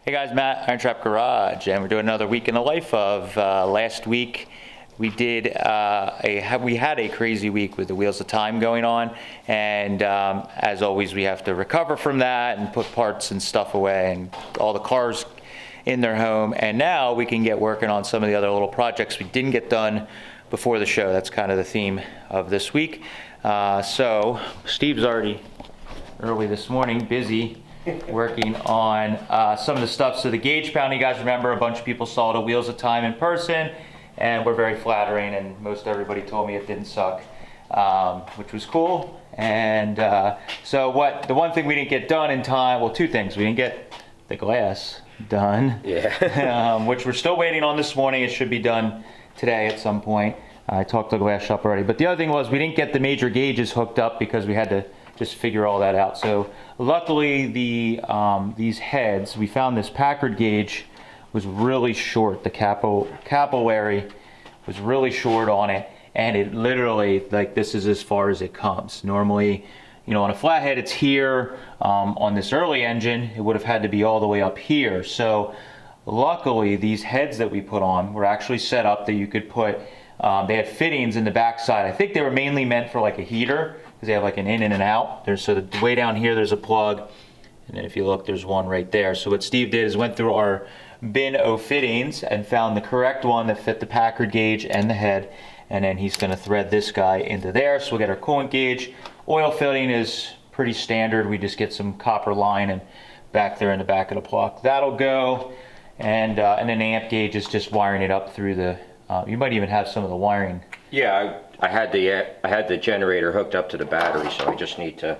Hey guys, Matt, IronTrap Garage, and we're doing another week in the life of. Last week we did we had a crazy week with the Wheels of Time going on, and as always we have to recover from that and put parts and stuff away and all the cars in their home, and now we can get working on some of the other little projects we didn't get done before the show. That's kind of the theme of this week. So Steve's already early this morning, busy working on some of the stuff. So the gauge pound, you guys remember, a bunch of people saw it at Wheels of Time in person, and we're very flattering, and most everybody told me it didn't suck, which was cool. And so the one thing we didn't get done in time, well, two things. We didn't get the glass done, which we're still waiting on this morning. It should be done today at some point. I talked to the glass shop already. But the other thing was we didn't get the major gauges hooked up because we had to just figure all that out. So luckily these heads, we found this Packard gauge was really short. The capillary was really short on it, and it literally, like, this is as far as it comes. Normally, you know, on a flathead it's here. On this early engine it would have had to be all the way up here. So luckily these heads that we put on were actually set up that you could put, they had fittings in the backside. I think they were mainly meant for like a heater, because they have like an in and an out. So the way down here there's a plug, and then if you look there's one right there. So what Steve did is went through our bin of fittings and found the correct one that fit the Packard gauge and the head, and then he's going to thread this guy into there. So we'll get our coolant gauge. Oil filling is pretty standard. We just get some copper line and back there in the back of the block. That'll go, and then the amp gauge is just wiring it up through the. You might even have some of the wiring. Yeah, I had the generator hooked up to the battery, so I just need to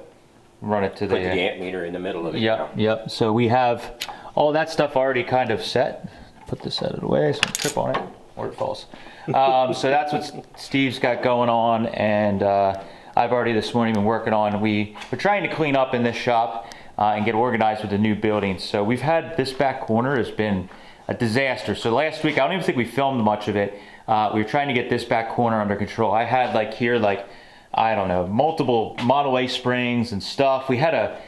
run it to put the amp meter in the middle of it. Yep. So we have all that stuff already kind of set. Put this out of the way so I don't trip on it or it falls. So that's what Steve's got going on, and I've already this morning been working on. We're trying to clean up in this shop and get organized with the new building. So we've had this back corner has been a disaster. So last week, I don't even think we filmed much of it. We were trying to get this back corner under control. I had I don't know, multiple Model A springs and stuff. We had a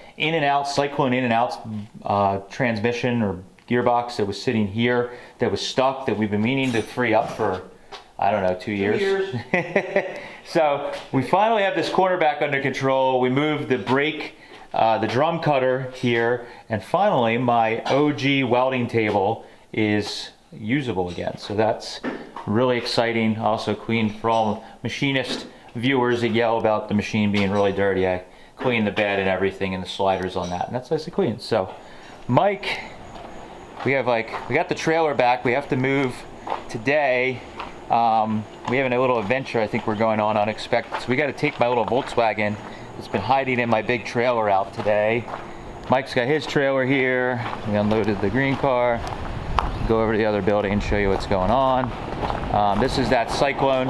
cyclone in and out transmission or gearbox that was sitting here that was stuck, that we've been meaning to free up for, I don't know, 2 years. So we finally have this corner back under control. We moved the brake, the drum cutter here, and finally my OG welding table is usable again. So that's really exciting. Also cleaned, for all machinist viewers that yell about the machine being really dirty, I cleaned the bed and everything and the sliders on that, and that's nicely clean. So Mike, we got the trailer back. We have to move today. We have a little adventure I think we're going on unexpected. So we got to take my little Volkswagen that's been hiding in my big trailer out today. Mike's got his trailer here. We unloaded the green car. Go over to the other building and show you what's going on. This is that cyclone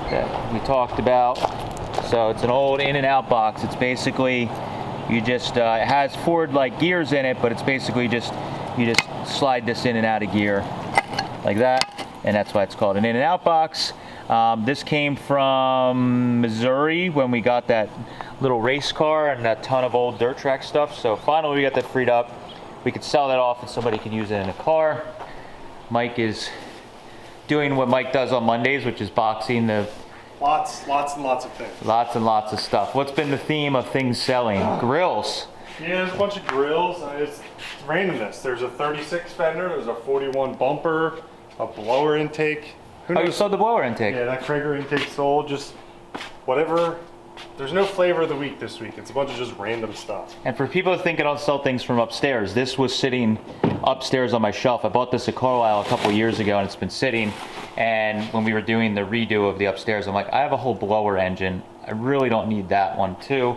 that we talked about. So it's an old in and out box. It's basically, you just, it has forward like gears in it, but it's basically you just slide this in and out of gear like that, and that's why it's called an in and out box. This came from Missouri when we got that little race car and that ton of old dirt track stuff. So finally we got that freed up. We could sell that off and somebody can use it in a car. Mike is doing what Mike does on Mondays, which is boxing the... Lots and lots of things. Lots and lots of stuff. What's been the theme of things selling? Grills. Yeah, there's a bunch of grills. It's randomness. There's a 36 fender, there's a 41 bumper, a blower intake. Oh, you sold the blower intake? Yeah, that Krager intake sold. Just whatever. There's no flavor of the week this week. It's a bunch of just random stuff. And for people who think I don't sell things from upstairs, this was sitting upstairs on my shelf. I bought this at Carlisle a couple years ago, and it's been sitting. And when we were doing the redo of the upstairs, I'm like, I have a whole blower engine. I really don't need that one too.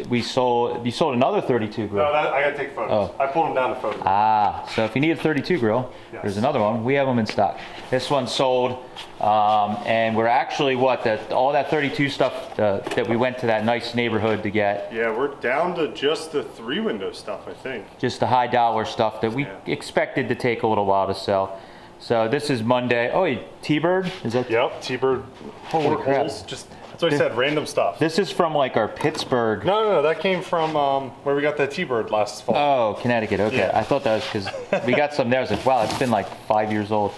You sold another 32 grill. No, I gotta take photos. I pulled them down to photos. So if you need a 32 grill, yes, there's another one. We have them in stock. This one's sold, and we're actually all that 32 stuff that we went to that nice neighborhood to get. Yeah, we're down to just the 3-window stuff, I think. Just the high dollar stuff that we expected to take a little while to sell. So this is Monday. Oh, T-Bird? Is that? Yep, T-Bird. Holy crap. Holes. Just That's what I said, random stuff. This is from like our Pittsburgh. No, that came from where we got that T-Bird last fall. Oh, Connecticut. Okay, Yeah. I thought that was because we got some there. I was like, wow, it's been like 5 years old.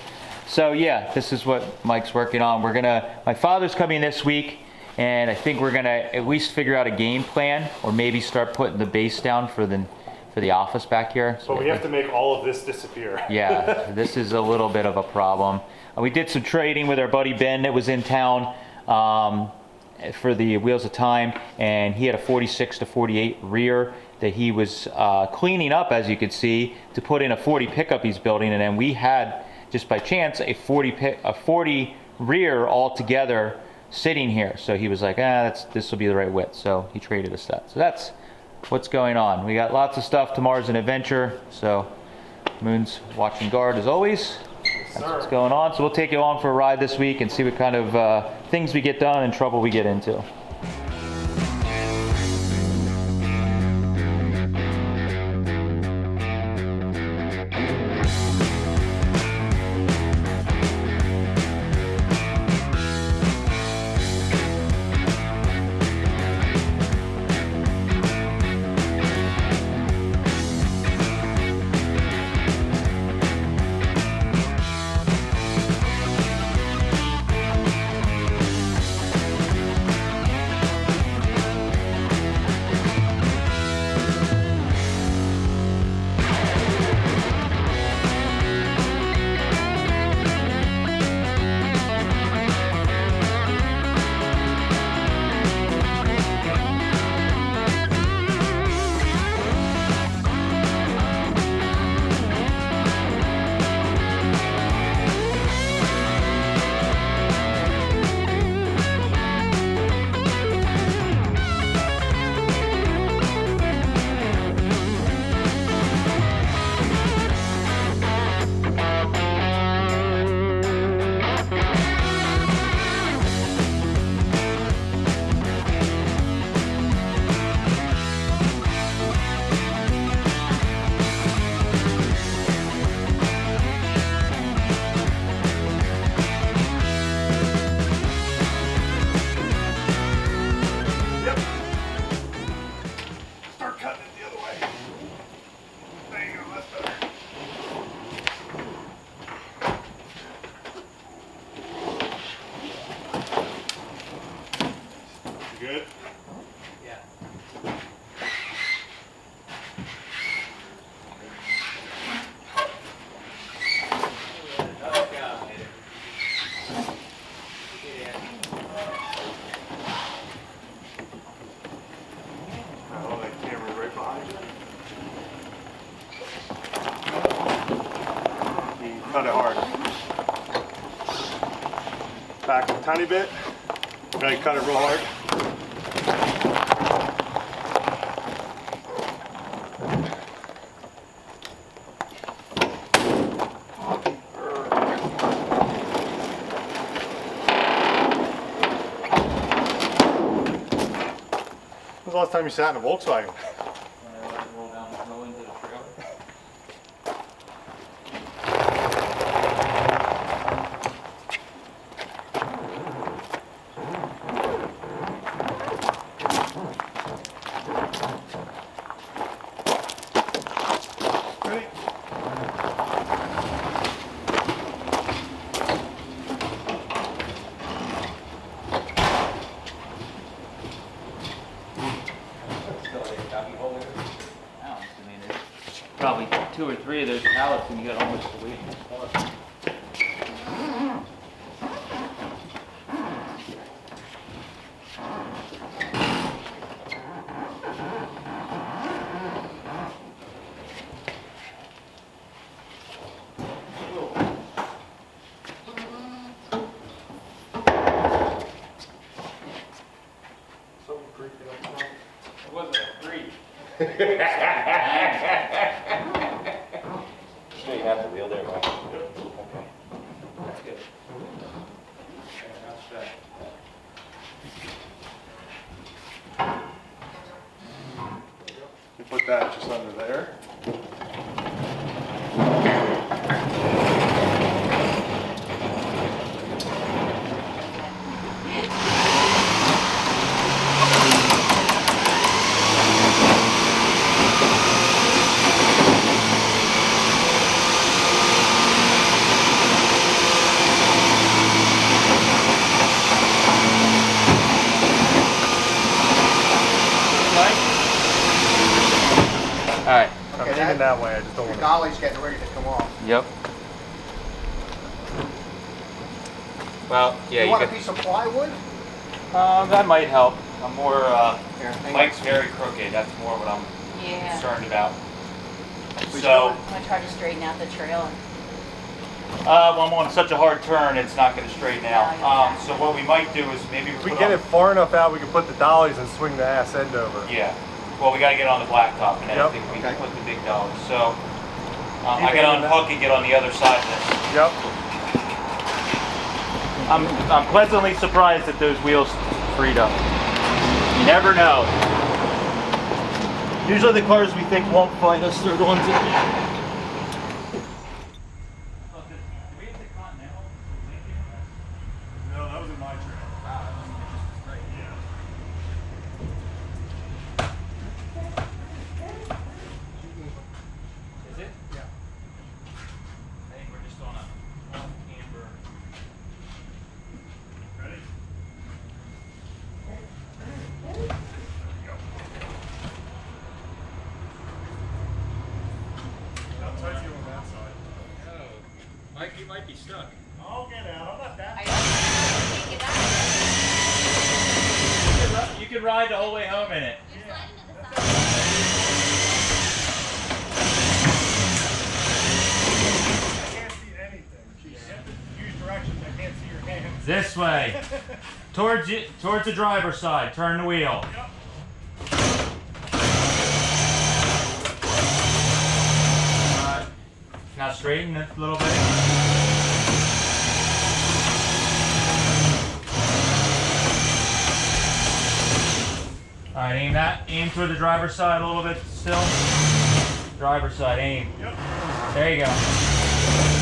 So yeah, this is what Mike's working on. My father's coming this week, and I think we're gonna at least figure out a game plan, or maybe start putting the base down for the office back here. But we have to make all of this disappear. Yeah, this is a little bit of a problem. We did some trading with our buddy Ben that was in town for the Wheels of Time, and he had a 46 to 48 rear that he was cleaning up, as you could see, to put in a 40 pickup he's building, and then we had, just by chance, a 40 rear altogether sitting here. So he was like, this will be the right width. So he traded us that. So that's what's going on. We got lots of stuff. Tomorrow's an adventure. So Moon's watching guard as always. That's what's going on. So we'll take you on for a ride this week and see what kind of things we get done and trouble we get into. Good? Yeah. Oh, that camera right behind you. You cut it hard. Back a tiny bit. Now you cut it real hard. When was the last time you sat in a Volkswagen? Ready? Probably 2 or 3 of those pallets, and you got almost the weight in this car. Something creaking up front. It wasn't a 3. Sure you have the wheel there, Mike? Yep. Okay. That's good. You put that just under there. I'm aiming that way, I just don't The want to. dolly's getting ready to come off. Yep. Well, yeah, You want a piece of plywood? that might help. I'm more, Here, hang on. Mike's very crooked, that's more what I'm Yeah. concerned about. So, I'm gonna try to straighten out the trailer. when I'm on such a hard turn, it's not gonna straighten out. No, you're So what we might do is maybe If we we put get on- it far enough out, we can put the dollies and swing the ass end over. Yeah, well, we gotta get on the blacktop, and then I Yep. think we can Okay. put the big dollies. So, I Keep can aiming that. unhook and get on the other side of this. Yep. I'm pleasantly surprised that those wheels freed up. You never know. Usually the cars we think won't fight us, they're the ones that... No, that was in my trailer. Is it? Yeah. I think we're just on a off-camber. Ready? How tight you on that side? Mike, you might be stuck. I'll get out. I'm not that. I don't think it You could ride the whole way home in it. I can't see anything. You have to use directions. I can't see your hands. This way. Towards the driver's side. Turn the wheel. Yep. Alright. Now straighten it a little bit. Alright, aim toward the driver's side a little bit still. Driver's side, aim. Yep. There you go.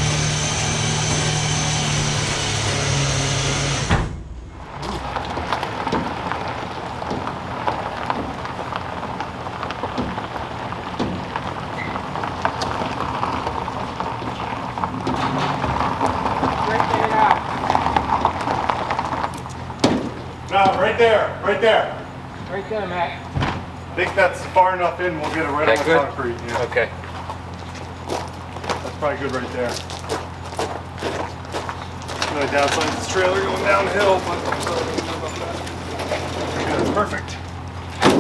No, right there. Right there. Right there, Matt. I think that's far enough in. We'll get it right on the good? concrete. Yeah. Okay. That's probably good right there. No downside this trailer going downhill, but that's perfect. As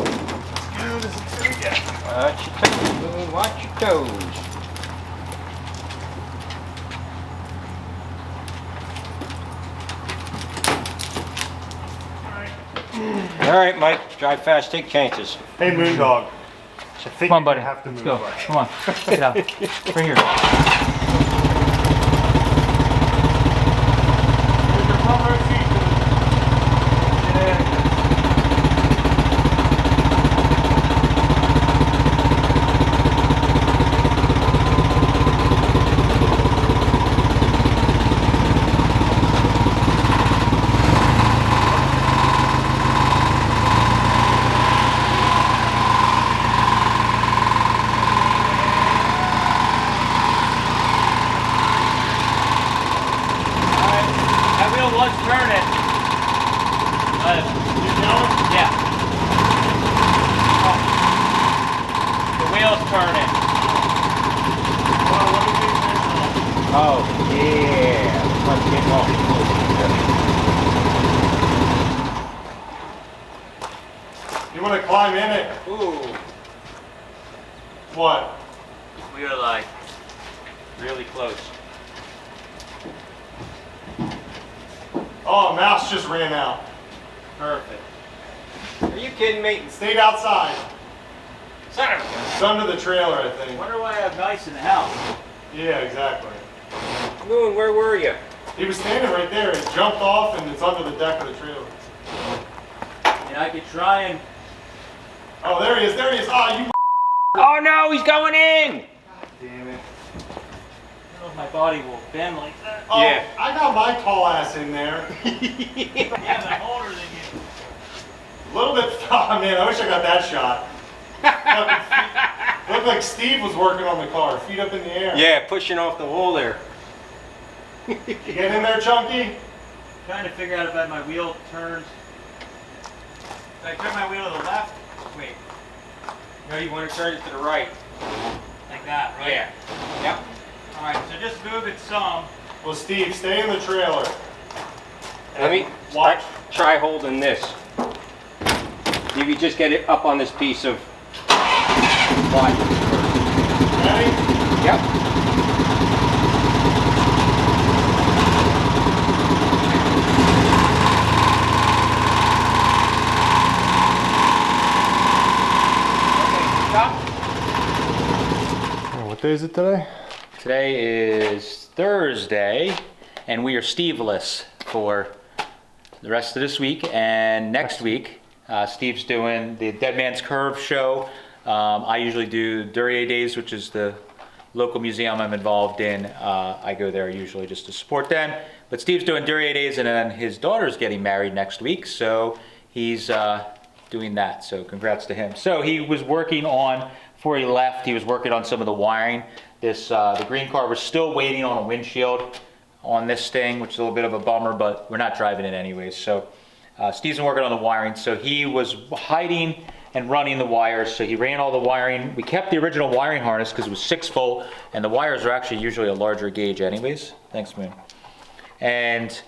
good as it's gonna get. Watch your toes, watch your toes. All right, Mike, drive fast, take chances. Hey, Moondog. I think Come on, you're buddy. gonna have to Let's move. go. Buddy. Come on. Get out. Right here. Here's your front row seat. That wheel was turning. Yeah. The wheel's turning. Oh, yeah. Let's get off. You want to climb in it? Ooh. What? We are like really close. Oh, mouse just ran out. Perfect. Are you kidding me? Stayed outside. Son of a It's under the trailer, I think. wonder why I have mice in the house. Yeah, exactly. Moon, where were you? He was standing right there. It jumped off and it's under the deck of the trailer. And I could try and... Oh, there he is. There he is. Oh, you. Oh no, he's going in! Damn it. I don't know if my body will bend like that. Oh, Yeah. I got my tall ass in there. Yeah, but I'm older than you. A little bit. Oh man, I wish I got that shot. Looked like Steve was working on the car, feet up in the air. Yeah, pushing off the wall there. You get in there, Chunky? Trying to figure out if my wheel turns. If I turn my wheel to the left, wait. No, you want to turn it to the right. move it some. Well, Steve, stay in the trailer. Let me Watch. try holding this. If you just get it up on this piece of plywood first. Ready? Yep. What day is it today? Today is Thursday, and we are Steveless for the rest of this week and next week. Steve's doing the Dead Man's Curve show. I usually do Duryea Days, which is the local museum I'm involved in. I go there usually just to support them. But Steve's doing Duryea Days, and then his daughter's getting married next week, so he's doing that. So congrats to him. So he was working on, before he left, he was working on some of the wiring. The green car was still waiting on a windshield on this thing, which is a little bit of a bummer, but we're not driving it anyways. So Steve's been working on the wiring. So he was hiding and running the wires. So he ran all the wiring. We kept the original wiring harness because it was 6 volt, and the wires are actually usually a larger gauge anyways. Thanks, Moon. And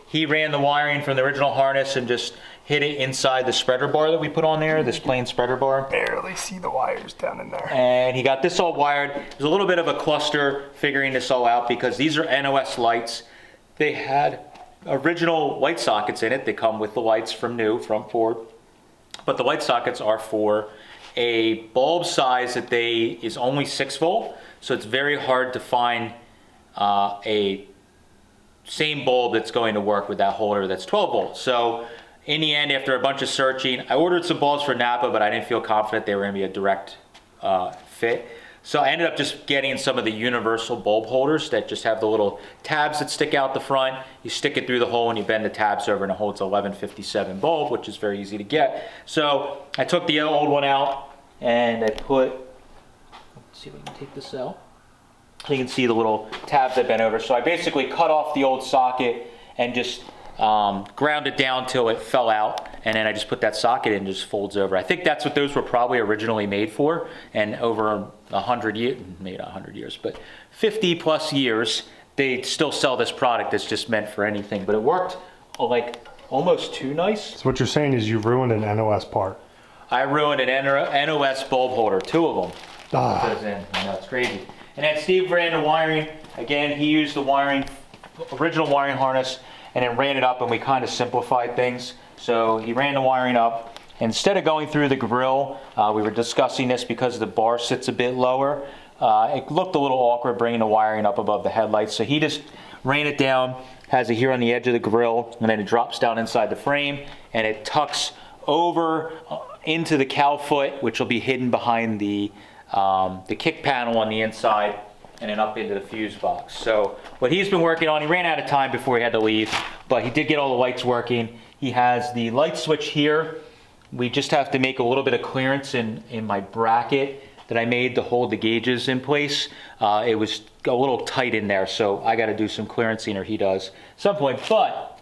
he ran the wiring from the original harness and just hit it inside the spreader bar that we put on there, this plain spreader bar. Barely see the wires down in there. And he got this all wired. There's a little bit of a cluster figuring this all out because these are NOS lights. They had original light sockets in it. They come with the lights from Ford. But the light sockets are for a bulb size that is only 6 volt. So it's very hard to find a same bulb that's going to work with that holder that's 12 volts. So in the end, after a bunch of searching, I ordered some bulbs for Napa, but I didn't feel confident they were going to be a direct fit. So I ended up just getting some of the universal bulb holders that just have the little tabs that stick out the front. You stick it through the hole and you bend the tabs over and it holds 1157 bulb, which is very easy to get. So I took the old one out and I put, let's see if I can take this out. So you can see the little tabs I bent over. So I basically cut off the old socket and just ground it down till it fell out, and then I just put that socket in and just folds over. I think that's what those were probably originally made for, and over 100 years, maybe not 100 years, but 50 plus years, they still sell this product that's just meant for anything, but it worked like almost too nice. So what you're saying is you ruined an NOS part. I ruined an NOS bulb holder, 2 of them. Ah. Goes in. I know, it's crazy. And then Steve ran the wiring. Again, he used the original wiring harness, and then ran it up, and we kind of simplified things. So he ran the wiring up. Instead of going through the grill, we were discussing this because the bar sits a bit lower. It looked a little awkward bringing the wiring up above the headlights. So he just ran it down, has it here on the edge of the grill, and then it drops down inside the frame, and it tucks over into the cow foot, which will be hidden behind the kick panel on the inside, and then up into the fuse box. So what he's been working on, he ran out of time before he had to leave, but he did get all the lights working. He has the light switch here. We just have to make a little bit of clearance in my bracket that I made to hold the gauges in place. It was a little tight in there, so I got to do some clearancing, or he does at some point. But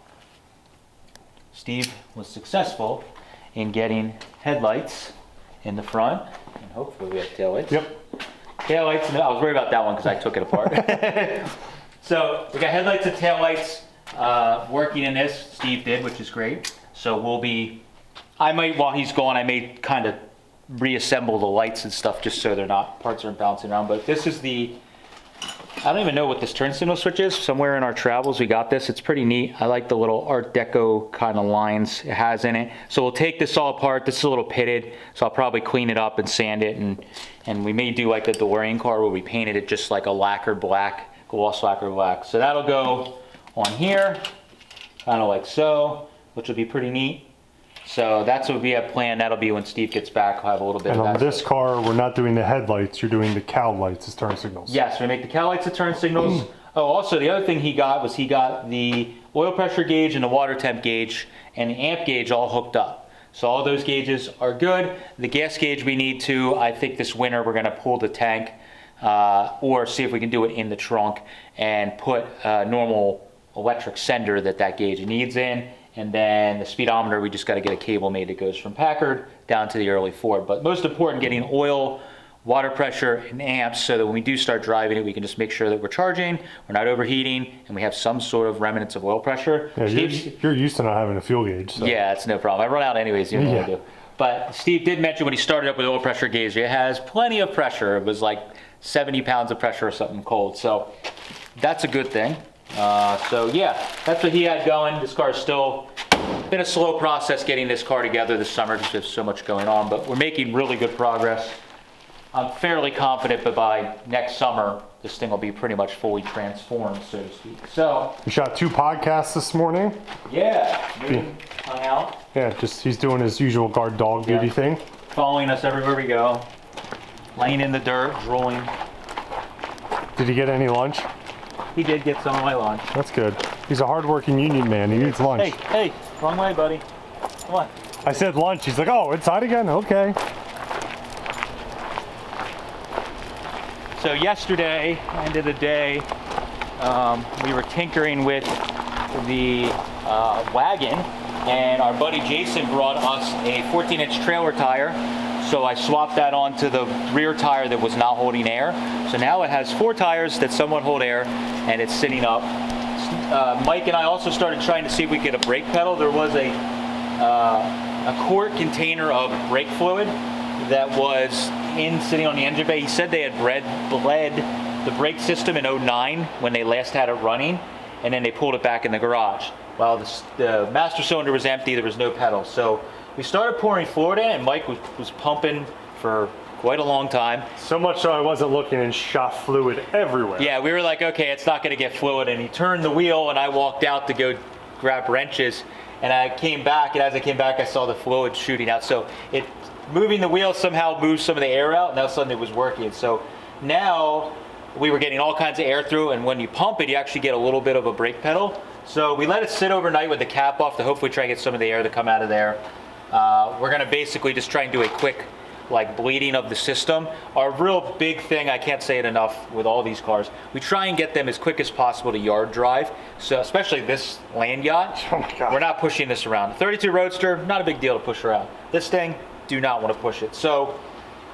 Steve was successful in getting headlights in the front, and hopefully we have taillights. Yep. Taillights, no, I was worried about that one because I took it apart. So we got headlights and taillights working in this. Steve did, which is great. So I might, while he's gone, I may kind of reassemble the lights and stuff just so parts aren't bouncing around. But this is I don't even know what this turn signal switch is. Somewhere in our travels we got this. It's pretty neat. I like the little Art Deco kind of lines it has in it. So we'll take this all apart. This is a little pitted, so I'll probably clean it up and sand it, and we may do like the DeLorean car where we painted it just like a lacquer black, gloss lacquer black. So that'll go on here, kind of like so, which will be pretty neat. So that's what we have planned. That'll be when Steve gets back. I'll have a little bit And of that on this stuff. car, we're not doing the headlights, you're doing the cow lights as turn signals. Yes, we make the cow lights the turn signals. Oh, also the other thing he got the oil pressure gauge and the water temp gauge and the amp gauge all hooked up. So all those gauges are good. The gas gauge we need to, I think this winter we're gonna pull the tank or see if we can do it in the trunk and put a normal electric sender that gauge needs in. And then the speedometer, we just got to get a cable made that goes from Packard down to the early Ford. But most important, getting oil water pressure and amps so that when we do start driving it, we can just make sure that we're charging, we're not overheating, and we have some sort of remnants of oil pressure. Yeah, Steve's- you're used to not having a fuel gauge. So. yeah, it's no problem. I run out anyways, even though I do. But Steve did mention when he started up with oil pressure gauge, it has plenty of pressure. It was like 70 pounds of pressure or something cold. So that's a good thing. So yeah, that's what he had going. This car is still been a slow process getting this car together this summer because there's so much going on, but we're making really good progress. I'm fairly confident that by next summer, this thing will be pretty much fully transformed, so to speak. So, We shot 2 podcasts this morning. yeah, Moon hung out, Yeah, just he's doing his usual guard dog duty Yeah. thing. following us everywhere we go, laying in the dirt, drooling. Did he get any lunch? He did get some of my lunch. That's good. He's a hardworking union man. He needs lunch. Hey, wrong way, buddy. Come on. I said lunch. He's like, oh, inside again? Okay. So yesterday, end of the day, we were tinkering with the wagon, and our buddy Jason brought us a 14-inch trailer tire. So I swapped that onto the rear tire that was not holding air. So now it has 4 tires that somewhat hold air, and it's sitting up. Mike and I also started trying to see if we could get a brake pedal. There was a quart container of brake fluid that was sitting on the engine bay. He said they had bled the brake system in 09 when they last had it running, and then they pulled it back in the garage. While the master cylinder was empty, there was no pedal. So we started pouring fluid in, and Mike was pumping for quite a long time. So much so I wasn't looking and shot fluid everywhere. Yeah, we were like, okay, it's not going to get fluid. And he turned the wheel, and I walked out to go grab wrenches. And I came back, and as I came back, I saw the fluid shooting out. So moving the wheel somehow moved some of the air out, and all of a sudden it was working. So now we were getting all kinds of air through, and when you pump it, you actually get a little bit of a brake pedal. So we let it sit overnight with the cap off to hopefully try and get some of the air to come out of there. We're going to basically just try and do a quick bleeding of the system. Our real big thing, I can't say it enough with all these cars, we try and get them as quick as possible to yard drive. So especially this land yacht, Oh my God. we're not pushing this around. 32 Roadster, not a big deal to push around. This thing, do not want to push it. So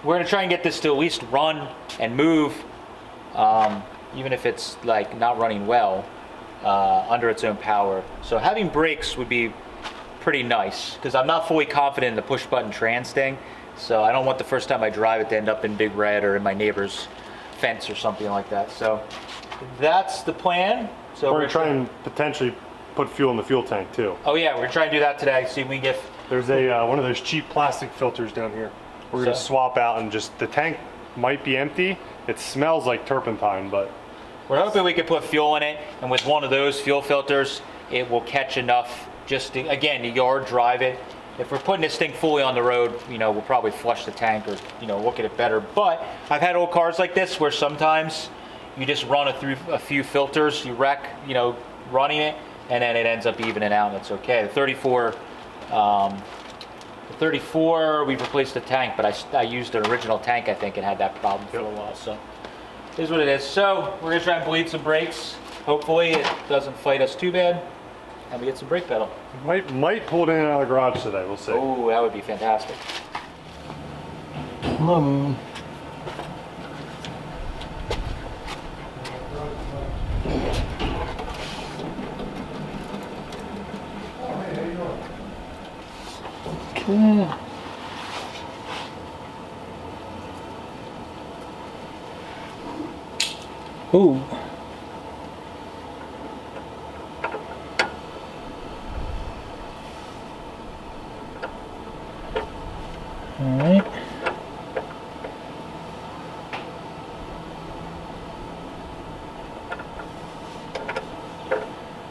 we're going to try and get this to at least run and move, even if it's not running well, under its own power. So having brakes would be pretty nice, because I'm not fully confident in the push button trans thing. So I don't want the first time I drive it to end up in Big Red or in my neighbor's fence or something like that. So that's the plan. So We're going to try and potentially put fuel in the fuel tank too. Oh yeah, we're trying to do that today. See if we can get. There's a one of those cheap plastic filters down here. We're going to So- swap out, and just the tank might be empty. It smells like turpentine, but We're hoping we could put fuel in it, and with one of those fuel filters, it will catch enough just to, again, to yard drive it. If we're putting this thing fully on the road, we'll probably flush the tank or, look at it better. But I've had old cars like this where sometimes you just run through a few filters, you wreck, running it, and then it ends up evening out, and it's okay. The 34, we've replaced the tank, but I used an original tank, I think, and had that problem for a while. So it is what it is. So we're gonna try and bleed some brakes. Hopefully it doesn't fight us too bad, and we get some brake pedal. might pull it in and out of the garage today. We'll see. Oh, that would be fantastic. Ooh. All right.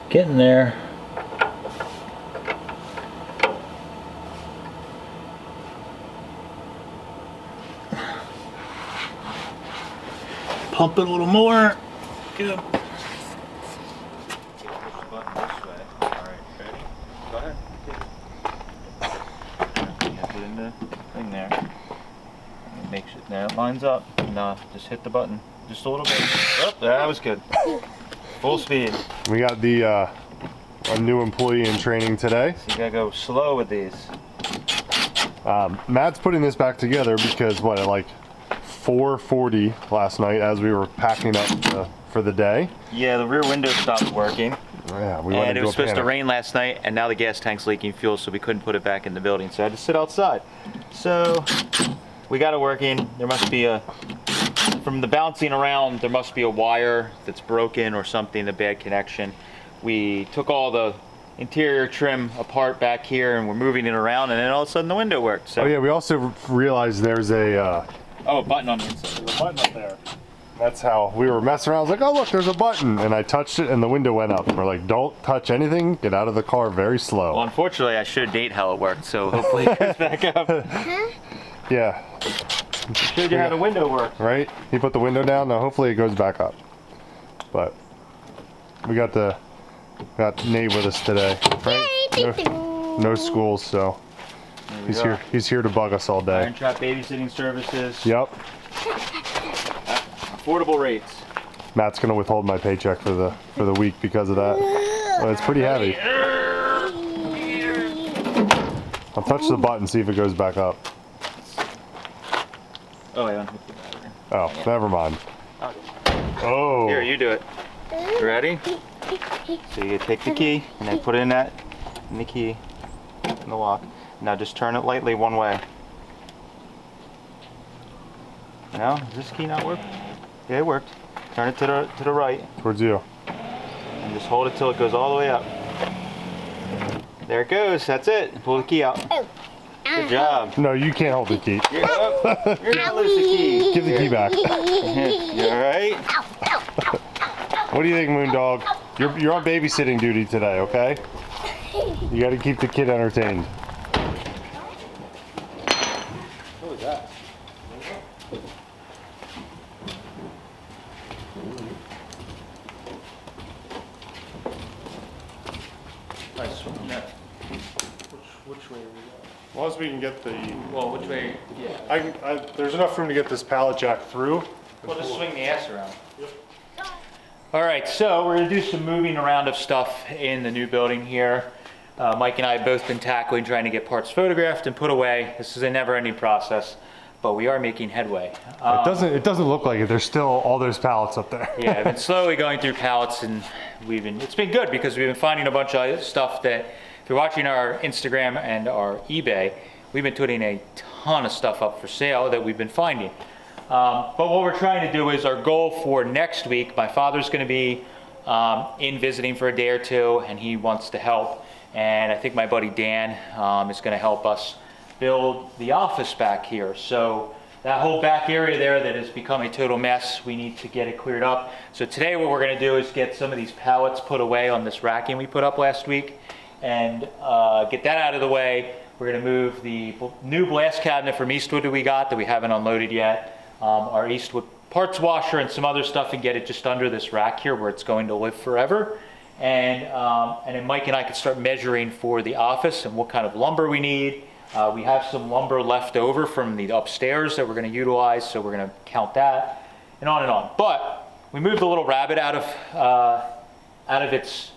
Getting there. Pump it a little more. Good. Put in the thing there. Make sure that lines up. No, just hit the button. Just a little bit. Oh, that was good. Full speed. We got the a new employee in training today. So you gotta go slow with these. Matt's putting this back together because at like 4:40 last night as we were packing up for the day. Yeah, the rear window stopped working. Yeah, we went And into it was a supposed to panic. rain last night, and now the gas tank's leaking fuel, so we couldn't put it back in the building. So I had to sit outside. So we got it working. There must be from the bouncing around, there must be a wire that's broken or something, a bad connection. We took all the interior trim apart back here, and we're moving it around, and then all of a sudden the window worked. So Oh yeah, we also realized there's a a button on the inside. button up there. That's how we were messing around. I was like, oh look, there's a button, and I touched it, and the window went up. We're like, don't touch anything. Get out of the car very slow. Well, unfortunately, I should date how it worked, so hopefully it goes back up. Yeah, Showed you how the window worked. right? He put the window down. Now hopefully it goes back up. But we got Nate with us today, right? No schools, so he's here. He's here to bug us all day. IronTrap babysitting services. Yep. Affordable rates. Matt's gonna withhold my paycheck for the week because of that. Well, it's pretty heavy. I'll touch the button, see if it goes back up. Oh, yeah. Unhook the battery. Oh, never mind. Okay. Oh. Here, you do it. You ready? So you take the key and then put it in the key in the lock. Now just turn it lightly one way. No, does this key not work? Yeah, it worked. Turn it to the right Towards you. and just hold it till it goes all the way up. There it goes. That's it. Pull the key out. Good job. No, you can't hold the key. You're gonna lose the key. Give the key back. You all right? What do you think, Moondog? You're on babysitting duty today, okay? You got to keep the kid entertained. What was that? Which way are we going? As long as we can get the, Well, which way? Yeah. there's enough room to get this pallet jack through. We'll just swing the ass around. All right, so we're gonna do some moving around of stuff in the new building here. Mike and I have both been tackling trying to get parts photographed and put away. This is a never-ending process, but we are making headway. It doesn't look like it. There's still all those pallets up there. Yeah, I've been slowly going through pallets, and it's been good because we've been finding a bunch of stuff that, if you're watching our Instagram and our eBay, we've been putting a ton of stuff up for sale that we've been finding. But what we're trying to do is our goal for next week, my father's going to be in visiting for a day or two, and he wants to help. And I think my buddy Dan is going to help us build the office back here. So that whole back area there that has become a total mess, we need to get it cleared up. So today what we're going to do is get some of these pallets put away on this racking we put up last week and get that out of the way. We're going to move the new blast cabinet from Eastwood that we got that we haven't unloaded yet, our Eastwood parts washer and some other stuff, and get it just under this rack here where it's going to live forever. And then Mike and I could start measuring for the office and what kind of lumber we need. We have some lumber left over from the upstairs that we're going to utilize, so we're going to count that, and on and on. But we moved the little rabbit out of its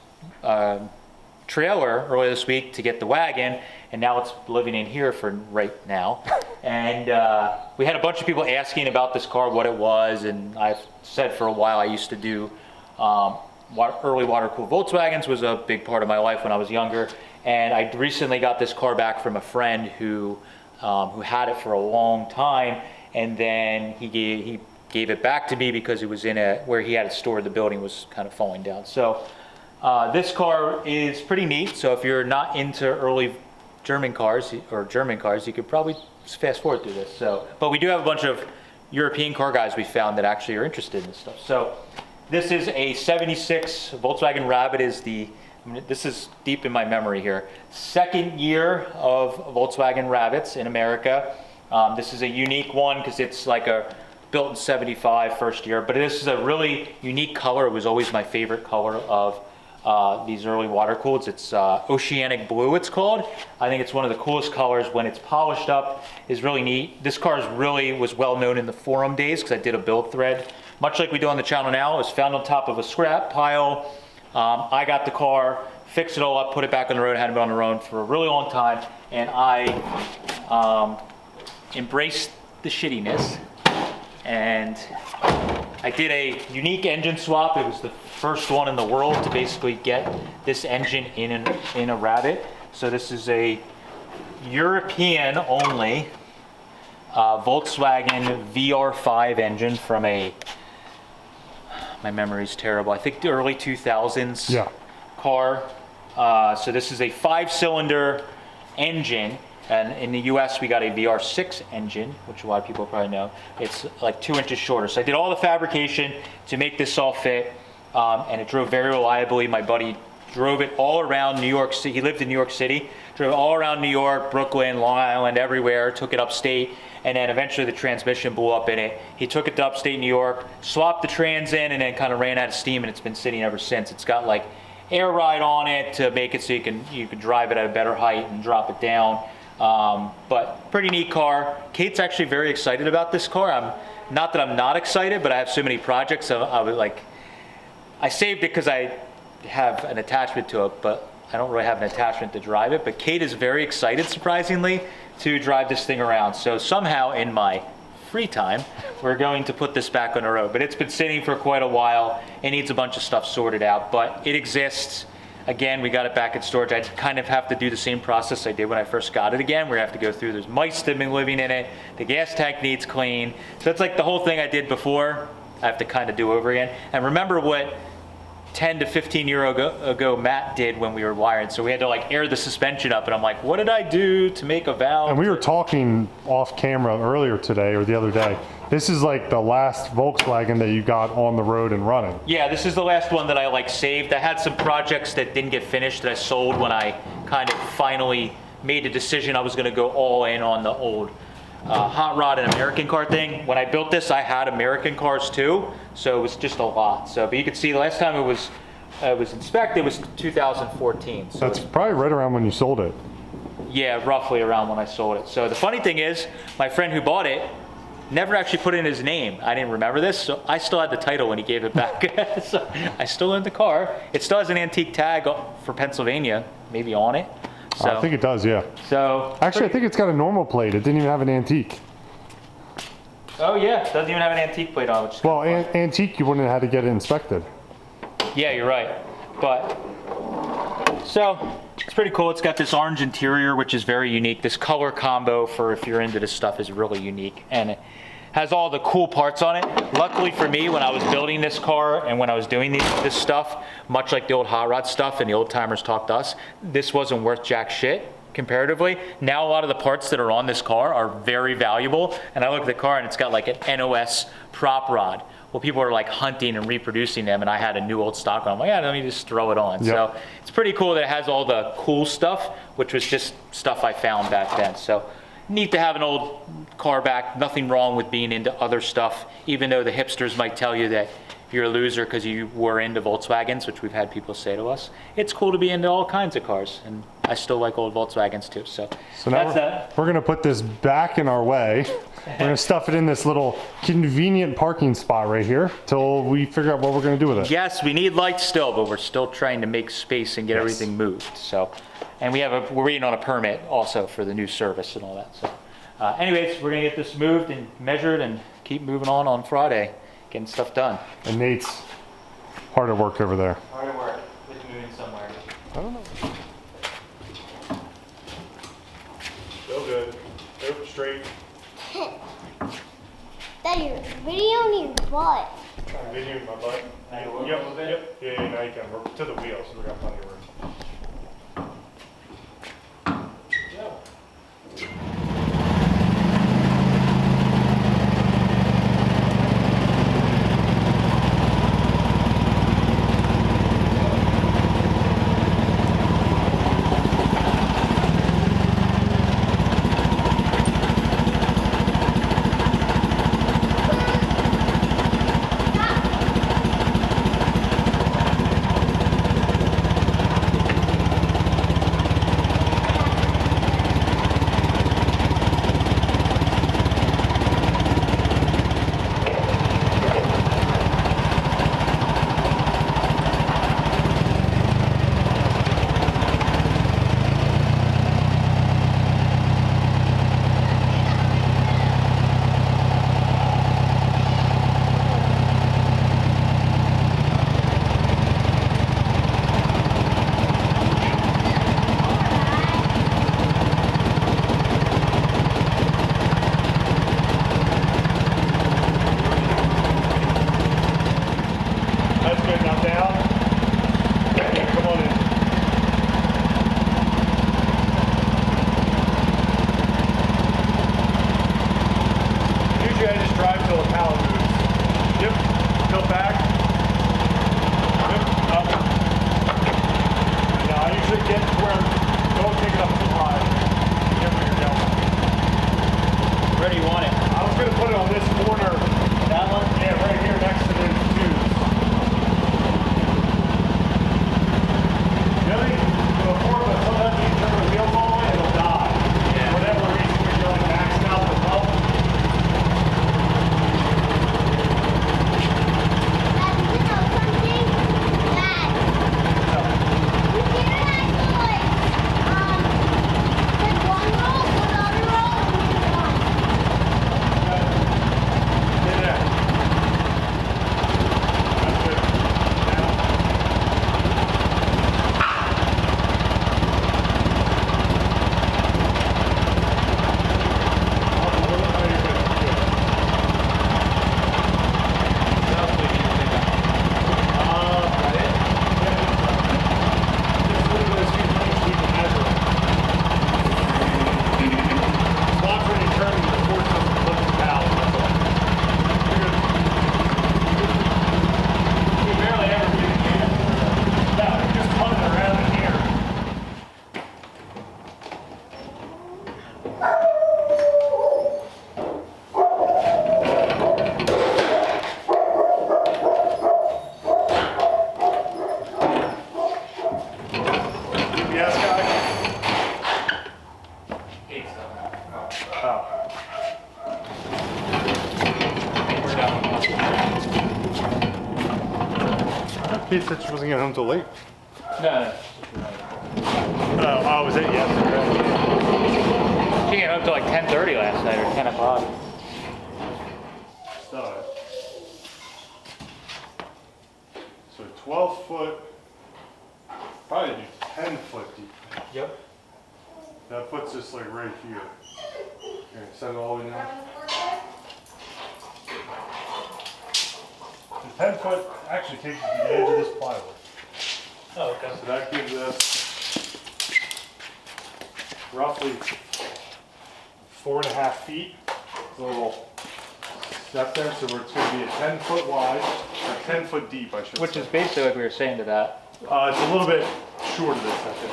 trailer earlier this week to get the wagon, and now it's living in here for right now. And we had a bunch of people asking about this car, what it was, and I've said for a while I used to do early water-cooled Volkswagens was a big part of my life when I was younger. And I recently got this car back from a friend who had it for a long time, and then he gave it back to me because it was in where he had it stored, the building was kind of falling down. So this car is pretty neat. So if you're not into early German cars, you could probably fast forward through this. So, but we do have a bunch of European car guys we found that actually are interested in this stuff. So this is a 76 Volkswagen Rabbit. This is deep in my memory here. Second year of Volkswagen Rabbits in America. This is a unique one because it's like built in 75, first year, but this is a really unique color. It was always my favorite color of these early water cooleds. It's oceanic blue, it's called. I think it's one of the coolest colors. When it's polished up, is really neat. This car was well known in the forum days because I did a build thread, much like we do on the channel now. It was found on top of a scrap pile. I got the car, fixed it all up, put it back on the road. I hadn't been on the road for a really long time, and I embraced the shittiness and I did a unique engine swap. It was the first one in the world to basically get this engine in a Rabbit. So this is a European only Volkswagen VR5 engine from my memory's terrible, I think the early 2000s car. So this is a 5-cylinder engine, and in the US we got a VR6 engine, which a lot of people probably know. It's like 2 inches shorter. So I did all the fabrication to make this all fit, and it drove very reliably. My buddy drove it all around New York City. He lived in New York City, drove it all around New York, Brooklyn, Long Island, everywhere, took it upstate, and then eventually the transmission blew up in it. He took it to upstate New York, swapped the trans in, and then kind of ran out of steam, and it's been sitting ever since. It's got like air ride on it to make it so you can drive it at a better height and drop it down. But pretty neat car. Kate's actually very excited about this car. Not that I'm not excited, but I have so many projects. So I saved it because I have an attachment to it, but I don't really have an attachment to drive it. But Kate is very excited, surprisingly, to drive this thing around. So somehow in my free time, we're going to put this back on the road. But it's been sitting for quite a while. It needs a bunch of stuff sorted out, but it exists. Again, we got it back in storage. I kind of have to do the same process I did when I first got it again. We have to go through, there's mice that have been living in it. The gas tank needs clean. So it's like the whole thing I did before, I have to kind of do over again. And remember what 10 to 15 years ago Matt did when we were wired. So we had to like air the suspension up, and I'm like, what did I do to make a valve? And we were talking off camera earlier today or the other day. This is like the last Volkswagen that you got on the road and running. Yeah, this is the last one that I like saved. I had some projects that didn't get finished that I sold when I kind of finally made a decision I was going to go all in on the old hot rod and American car thing. When I built this, I had American cars too, so it was just a lot. So, but you can see the last time it was inspected was 2014. So that's probably right around when you sold it. Yeah, roughly around when I sold it. So the funny thing is, my friend who bought it never actually put in his name. I didn't remember this, so I still had the title when he gave it back. So I still own the car. It still has an antique tag for Pennsylvania, maybe on it. So, I think it does, yeah. So actually, I think it's got a normal plate. It didn't even have an antique. Oh yeah, it doesn't even have an antique plate on it. Which is well, antique, you wouldn't have had to get it inspected. Yeah, you're right. But so it's pretty cool. It's got this orange interior, which is very unique. This color combo for if you're into this stuff is really unique, and it has all the cool parts on it. Luckily for me, when I was building this car and when I was doing this stuff, much like the old hot rod stuff and the old timers talked to us, this wasn't worth jack shit comparatively. Now a lot of the parts that are on this car are very valuable, and I look at the car and it's got like an NOS prop rod. Well, people are like hunting and reproducing them, and I had a new old stock on. I'm like, yeah, let me just throw it on. Yep. So it's pretty cool that it has all the cool stuff, which was just stuff I found back then. So neat to have an old car back. Nothing wrong with being into other stuff, even though the hipsters might tell you that you're a loser because you were into Volkswagens, which we've had people say to us. It's cool to be into all kinds of cars, and I still like old Volkswagens too. So now that's that. We're gonna put this back in our way. We're gonna stuff it in this little convenient parking spot right here till we figure out what we're gonna do with it. Yes, we need lights still, but we're still trying to make space and get everything moved. So, and we're waiting on a permit also for the new service and all that. So, anyways, we're gonna get this moved and measured and keep moving on Friday, getting stuff done. And Nate's hard at work over there. Hard at work. It's moving somewhere. I don't know. Still good. Nope, straight. Daddy, you're videoing your butt. I'm videoing my butt. Now you work a Yep, little bit? yep. Yeah, now you can. We're to the wheels, so we got plenty of room. good, now down. Okay, come on in. Usually I just drive till the pallet moves. Yep, tilt back. Yep, up. And I usually get to where, don't take it up too high. Get where you're going. Where do you want it? I was gonna put it on this corner. That one? Yeah, right here next to the tubes. The other thing, the forklift, sometimes you turn the wheels all the way, it'll die. Yeah. For whatever reason, when you're like maxing out the pump. Get there. That's good. Now. Yes, guy? Oh. Pete said she wasn't getting home till late. No. Oh, was it yesterday? She got up to like 10:30 last night or 10 o'clock. So 12 foot, probably do 10 foot deep. Yep. That puts us like right here. Here, set it all the way down. The 10 foot actually takes you to the edge of this plywood. Oh, okay. So that gives us roughly 4.5 feet. A little step there, so it's going to be a 10 foot wide, or 10 foot deep, I should Which say. is basically what we were saying to that. It's a little bit short of this, I think,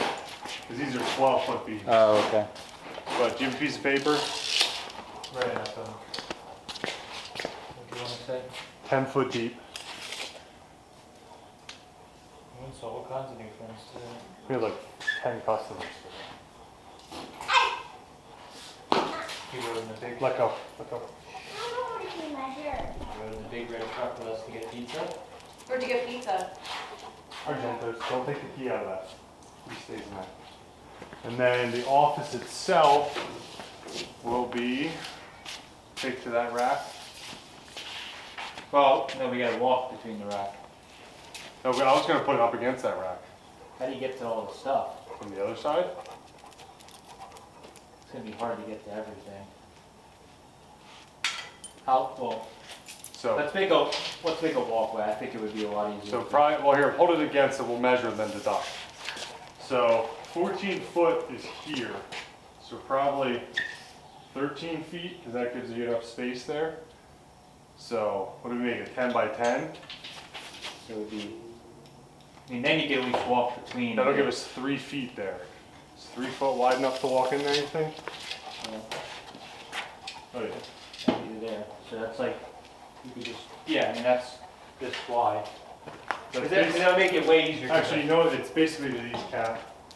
because these are 12 foot beams. Oh, okay. But do you have a piece of paper? Right enough. What do you want to say? 10 foot deep. We installed all kinds of new things today. We have like 10 customers. He rode in the big, Let go, let go. he rode in the big red truck with us to get pizza. Where'd you get pizza? Argentos, don't take the key out of that. He stays in that. And then the office itself will be, take to that rack. Well, no, we gotta walk between the rack. No, but I was gonna put it up against that rack. How do you get to all the stuff? From the other side? It's gonna be hard to get to everything. How, well, So, let's make a walkway. I think it would be a lot easier. so probably, well here, hold it against it, we'll measure and then deduct. So 14 foot is here. So probably 13 feet, because that gives you enough space there. So what do we make, a 10 by 10? So it would be, I mean, then you can at least walk between. That'll give us 3 feet there. Is 3 foot wide enough to walk in there, you think? Oh yeah. Either there. So that's like, you could just, yeah, I mean, that's this wide. That's That'll make it way easier. Actually, you know what, it's basically to these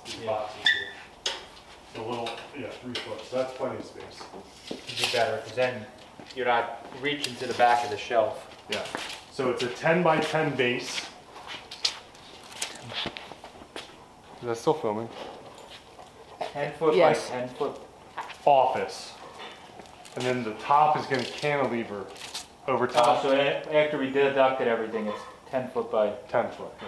these Yeah. boxes here. It's a little, yeah, 3 foot, so that's plenty of space. It'd be better, because then you're not reaching to the back of the shelf. Yeah. So it's a 10 by 10 base. Is that still filming? 10 foot Yes. by 10 foot. Office. And then the top is gonna cantilever over top. So after we deducted everything, it's 10 foot by. 10 foot. Yeah.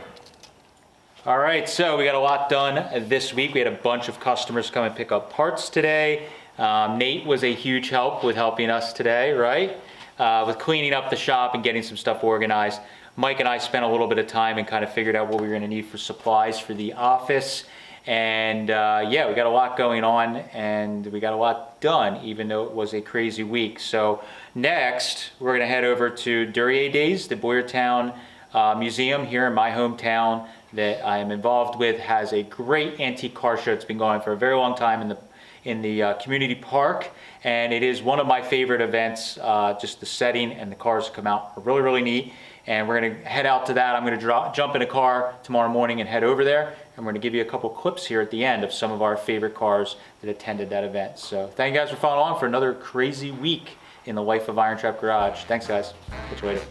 All right, so we got a lot done this week. We had a bunch of customers come and pick up parts today. Nate was a huge help with helping us today, right? With cleaning up the shop and getting some stuff organized. Mike and I spent a little bit of time and kind of figured out what we were gonna need for supplies for the office. And yeah, we got a lot going on and we got a lot done, even though it was a crazy week. So next, we're gonna head over to Duryea Days, the Boyertown Museum here in my hometown that I am involved with. Has a great antique car show. It's been going for a very long time in the community park, and it is one of my favorite events. Just the setting and the cars come out are really, really neat. And we're gonna head out to that. I'm gonna jump in a car tomorrow morning and head over there. And we're gonna give you a couple clips here at the end of some of our favorite cars that attended that event. So thank you guys for following along for another crazy week in the life of IronTrap Garage. Thanks guys, catch you later.